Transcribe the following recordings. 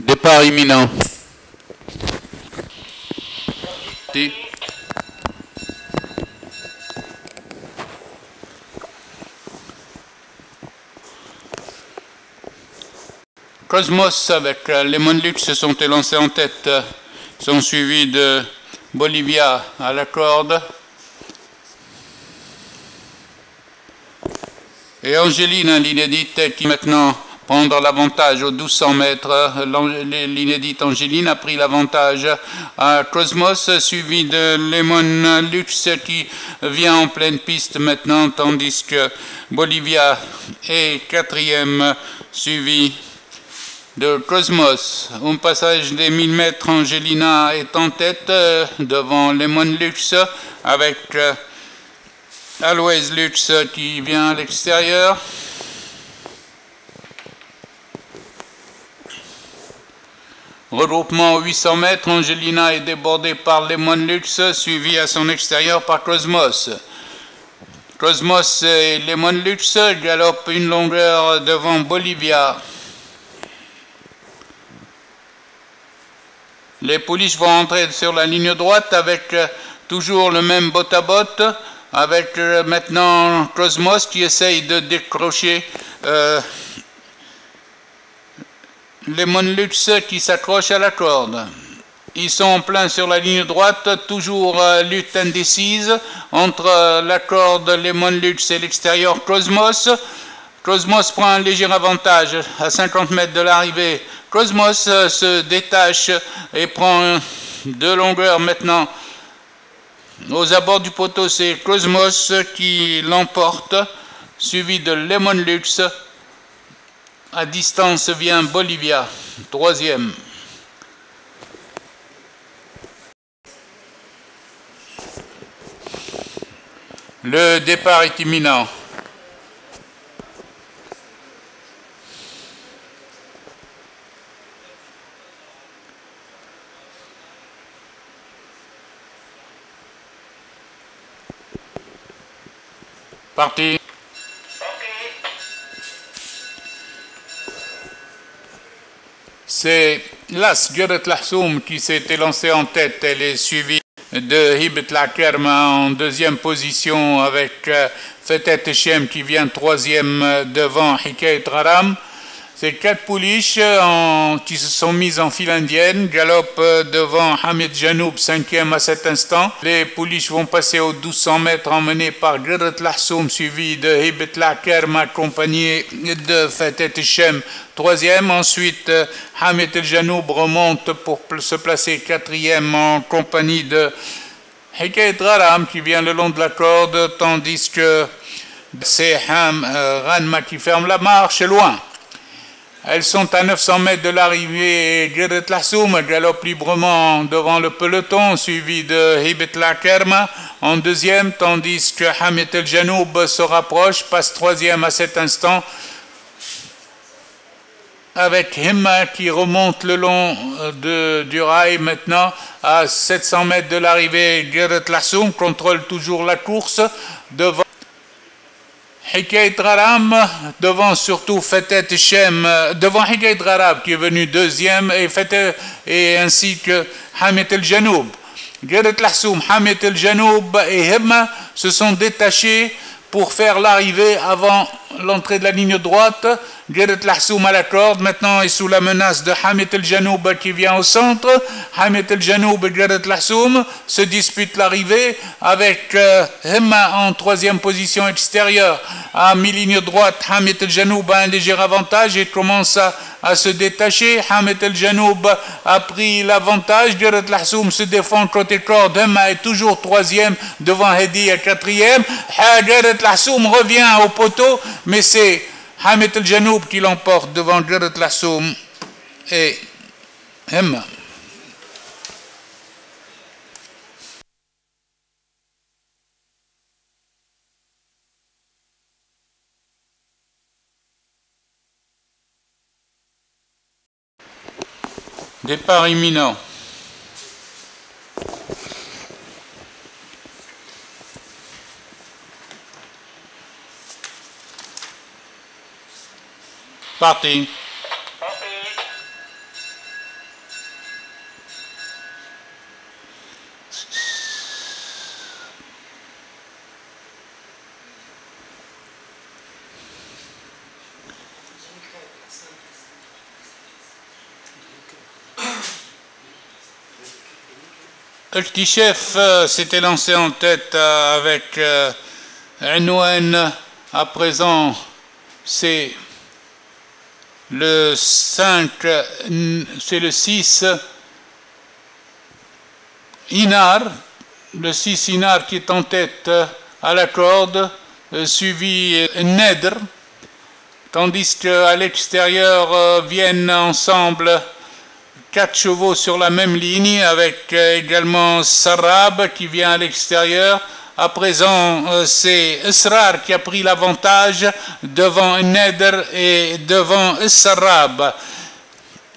Départ imminent. Parti. Cosmos avec Lemon Lux se sont élancés en tête, sont suivis de Bolivia à la corde. Et Angelina, l'inédite, qui maintenant prendra l'avantage aux 1200 mètres. L'inédite Angeline a pris l'avantage à Cosmos, suivi de Lemon Lux qui vient en pleine piste maintenant, tandis que Bolivia est quatrième, suivi de Cosmos. Au passage des 1000 mètres, Angelina est en tête devant Lemon Lux avec Always Lux qui vient à l'extérieur. Regroupement 800 mètres, Angelina est débordée par Lemon Lux, suivi à son extérieur par Cosmos. Cosmos et Lemon Lux galopent une longueur devant Bolivia. Les pouliches vont entrer sur la ligne droite avec toujours le même botte-à-botte, avec maintenant Cosmos qui essaye de décrocher Lemon Lux qui s'accroche à la corde. Ils sont en plein sur la ligne droite, toujours lutte indécise entre la corde Lemon Lux et l'extérieur Cosmos. Cosmos prend un léger avantage à 50 mètres de l'arrivée. Cosmos se détache et prend deux longueurs maintenant. Aux abords du poteau, c'est Cosmos qui l'emporte, suivi de Lemon Lux. À distance vient Bolivia, troisième. Le départ est imminent. Parti. C'est l'As Gueret Lahsoum qui s'est élancé en tête. Elle est suivie de Hibet Lakerma en deuxième position avec Fetet Hichem qui vient troisième devant Hikayet Raram. Ces quatre pouliches qui se sont mises en file indienne galopent devant Hamid Janoub, cinquième à cet instant. Les pouliches vont passer aux 1200 mètres emmenés par Gueret Lahsoum, suivi de Hibet Lakerm, accompagné de Fetet Hichem, troisième. Ensuite, Hamid El Janoub remonte pour se placer quatrième en compagnie de Hikayet Raram qui vient le long de la corde, tandis que c'est Ranma qui ferme la marche loin. Elles sont à 900 mètres de l'arrivée et Gueret Lahsoum galope librement devant le peloton, suivi de Hibet Lakerma en deuxième, tandis que Hamid El Janoub se rapproche, passe troisième à cet instant, avec Himma qui remonte le long du rail maintenant à 700 mètres de l'arrivée. Gueret Lahsoum contrôle toujours la course devant Hikayet Raram, devant surtout Fetet Hichem, devant Hikayet Raram qui est venu deuxième et ainsi que Hamid El Janoub. Gueret Lahsoum, Hamid El Janoub et Himma se sont détachés pour faire l'arrivée avant l'entrée de la ligne droite. Gueret Lahsoum à la corde maintenant est sous la menace de Hamid El Janoub qui vient au centre. Hamid El Janoub et Gueret Lahsoum se disputent l'arrivée avec Himma en troisième position extérieure. À mi-ligne droite, Hamid El Janoub a un léger avantage et commence à se détacher. Hamid El Janoub a pris l'avantage. Gueret Lahsoum se défend côté corde. Himma est toujours troisième devant Hedi à quatrième. Gueret Lahsoum revient au poteau, mais c'est Hamid El Janoub qui l'emporte devant Gueret Lahsoum et Himma. Départ imminent. Parti. Eltichef s'était lancé en tête avec Anouane. À présent, c'est le 5, c'est le 6 Inar, le 6 Inar qui est en tête à la corde, suivi Nedr, tandis qu'à l'extérieur viennent ensemble 4 chevaux sur la même ligne, avec également Sarab qui vient à l'extérieur. À présent, c'est Esrar qui a pris l'avantage devant Nedr et devant Sarab.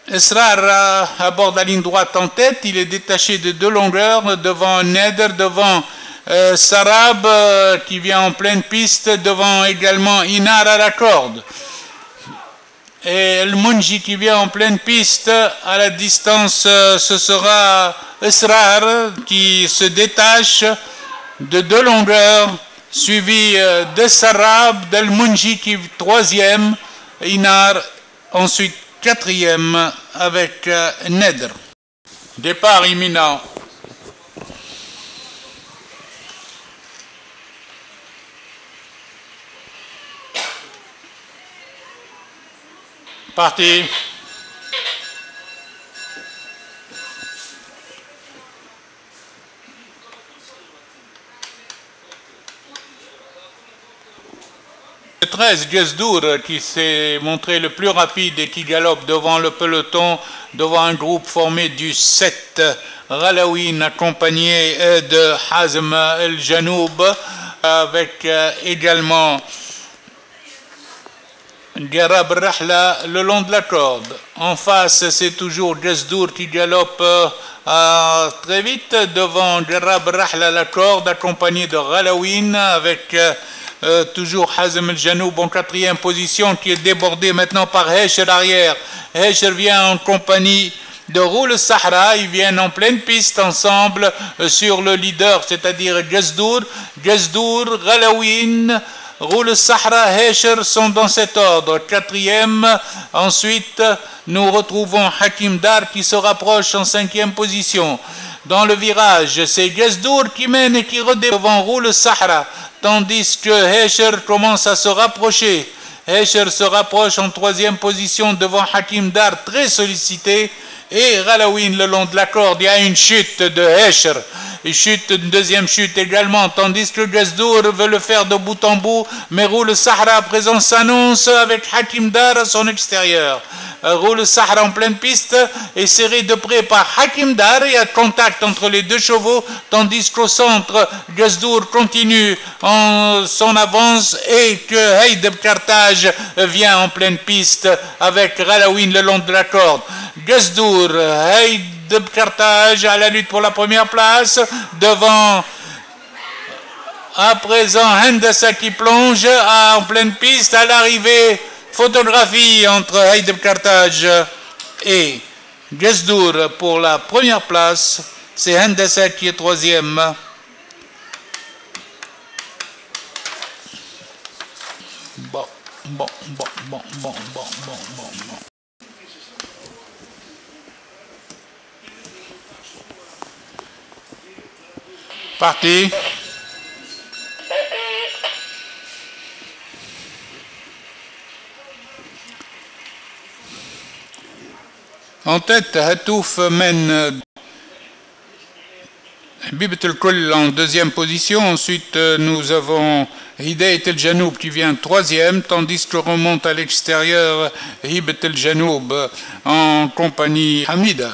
Esrar aborde la ligne droite en tête, il est détaché de 2 longueurs devant Nedr, devant Sarab qui vient en pleine piste, devant également Inar à la corde. Et le Munji qui vient en pleine piste, à la distance, ce sera Esrar qui se détache de 2 longueurs, suivi de Sarab, d'El Munji qui est 3e, Inar ensuite 4e avec Nedr. Départ imminent. Parti. Le 13, Gesdour, qui s'est montré le plus rapide et qui galope devant le peloton, devant un groupe formé du 7 Ralawin, accompagné de Hazm el-Janoub, avec également Garab Rahla le long de la corde. En face, c'est toujours Gesdour qui galope très vite devant Garab Rahla la corde, accompagné de Ralawin, avec toujours Hazm el-Janoub en 4e position, qui est débordé maintenant par Hesher arrière. Hesher vient en compagnie de Roul Sahra, ils viennent en pleine piste ensemble sur le leader, c'est-à-dire Gesdour, Ralawin, Roul Sahra, Hesher sont dans cet ordre. 4e, ensuite nous retrouvons Hakim Dar qui se rapproche en 5e position. Dans le virage, c'est Gesdour qui mène et qui redémarre devant Roul Sahra, tandis que Hesher commence à se rapprocher. Hesher se rapproche en 3e position devant Hakim Dar, très sollicité, et Ralawin le long de la corde. Il y a une chute de Hesher, une deuxième chute également, tandis que Gesdour veut le faire de bout en bout, mais Roul Sahra à présent s'annonce avec Hakim Dar à son extérieur. Roul Sahra en pleine piste est serré de près par Hakim Dar, il y a contact entre les 2 chevaux, tandis qu'au centre, Gesdour continue en son avance et que Haïdeb Kartaj vient en pleine piste avec Ralawin le long de la corde. Gesdour, Haïdeb Kartaj à la lutte pour la première place, devant à présent Hendassa qui plonge en pleine piste à l'arrivée. Photographie entre Haïdeb Kartaj et Gesdour pour la première place. C'est Hendassa qui est 3e. Bon. Parti. En tête, Hatouf mène Bibt el-Kul en 2e position. Ensuite, nous avons Hidayat el-Janoub qui vient 3e, tandis que remonte à l'extérieur Hibat el-Janoub en compagnie Hamida.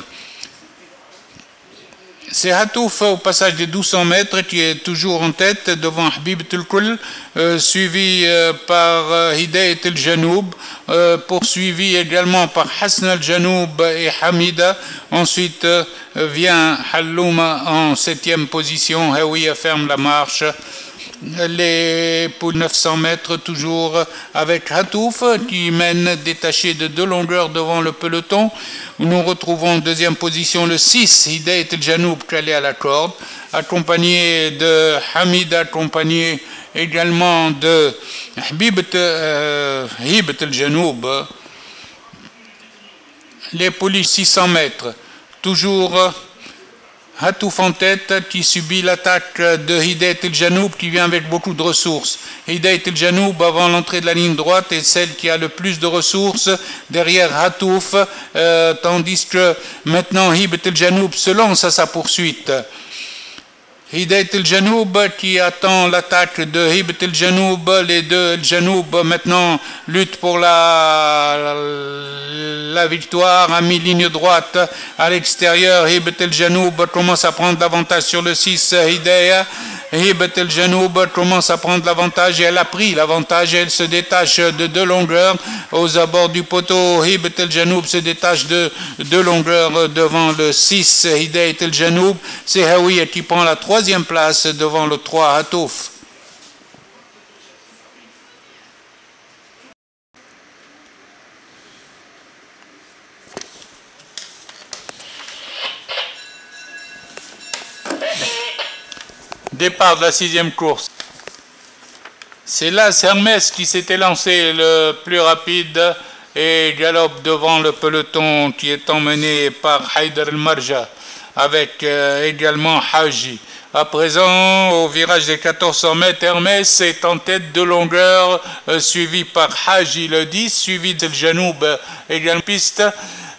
C'est Hatouf au passage des 1200 mètres qui est toujours en tête devant Habib el-Kul, suivi par Hidayat el-Janoub, poursuivi également par Hassan el-Janoub et Hamida. Ensuite vient Hallouma en 7e position. Hawiya ferme la marche. Les pour 900 mètres toujours avec Hatouf qui mène détaché de 2 longueurs devant le peloton. Nous retrouvons en 2e position le 6 Hidayat el-Janoub calé à la corde, accompagné de Hamida, accompagné également de Hibat el-Janoub. Les poulies 600 mètres toujours Hatouf en tête qui subit l'attaque de Hidayat el-Janoub qui vient avec beaucoup de ressources. Hidayat el-Janoub avant l'entrée de la ligne droite est celle qui a le plus de ressources derrière Hatouf, tandis que maintenant Hibet el-Janoub se lance à sa poursuite. Hidayat el-Janoub qui attend l'attaque de Hibet el-Janoub, les deux el-Janoub maintenant luttent pour la victoire à mi-ligne droite à l'extérieur. Hibet el-Janoub commence à prendre l'avantage sur le 6 Hidayat. Hibet el-Janoub commence à prendre l'avantage et elle a pris l'avantage et elle se détache de 2 longueurs aux abords du poteau. Hibet el-Janoub se détache de 2 longueurs devant le 6 Hidayat el-Janoub. C'est Hawiya qui prend la 3e place devant le 3 Hatouf. Départ de la 6e course. C'est là Hermès qui s'était lancé le plus rapide et galope devant le peloton qui est emmené par Haïdar el-Marja avec également Haji. À présent, au virage des 1400 mètres, Hermès est en tête de longueur, suivi par Haji le 10, suivi de el-Janoub également piste.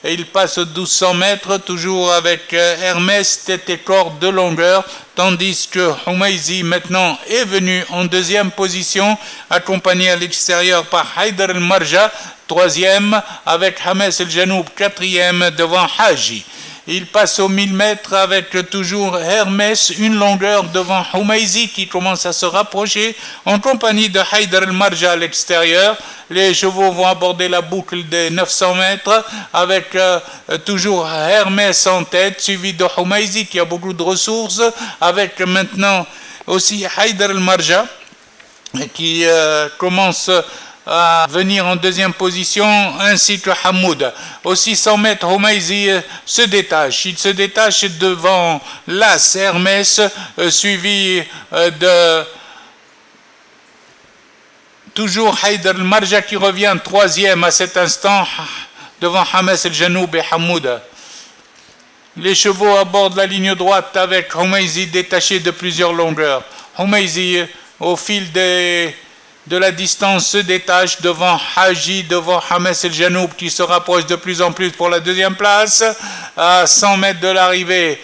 Et il passe aux 1200 mètres, toujours avec Hermès, tête et corde de longueur, tandis que Houmayzi maintenant est venu en 2e position, accompagné à l'extérieur par Haïdar el-Marja, 3e, avec Hames el-Janoub, 4e, devant Haji. Il passe aux 1000 mètres avec toujours Hermès, une longueur devant Houmayzi qui commence à se rapprocher en compagnie de Haïdar el-Marja à l'extérieur. Les chevaux vont aborder la boucle des 900 mètres avec toujours Hermès en tête, suivi de Houmayzi qui a beaucoup de ressources, avec maintenant aussi Haïdar el-Marja qui commence à venir en 2e position, ainsi que Hamoud. Aux 600 mètres, Houmayzi se détache. Il se détache devant l'As Hermès, suivi de toujours Haïdar el-Marja qui revient 3e à cet instant, devant Hames el-Janoub et Hamoud. Les chevaux abordent la ligne droite avec Houmayzi détaché de plusieurs longueurs. Houmayzi, au fil de la distance, se détache devant Haji, devant Hames el-Janoub qui se rapproche de plus en plus pour la 2e place. À 100 mètres de l'arrivée,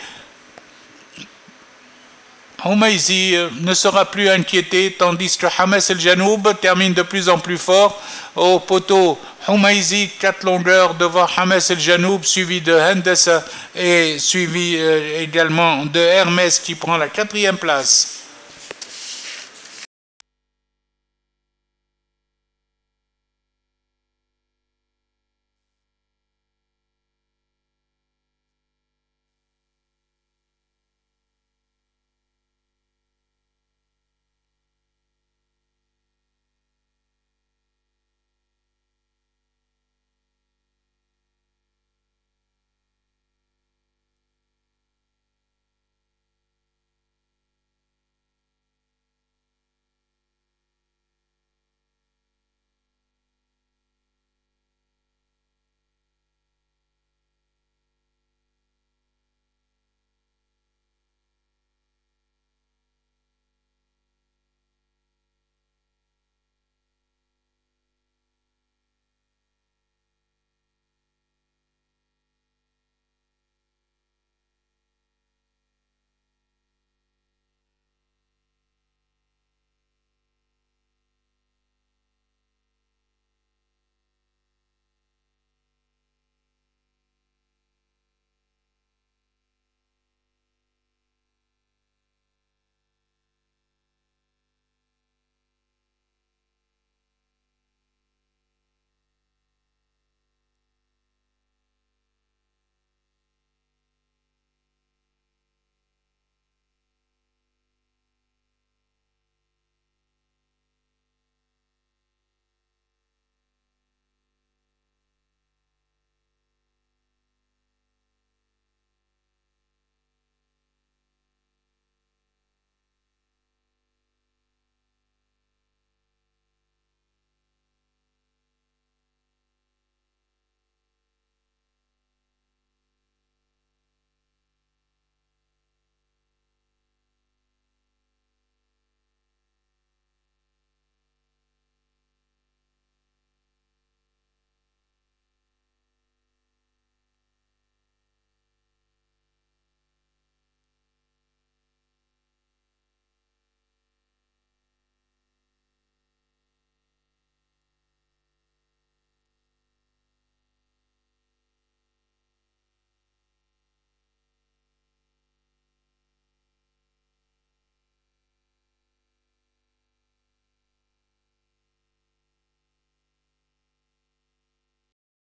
Houmayzi ne sera plus inquiété, tandis que Hames el-Janoub termine de plus en plus fort. Au poteau, Houmayzi, 4 longueurs devant Hames el-Janoub, suivi de Hendessa et suivi également de Hermès qui prend la 4e place.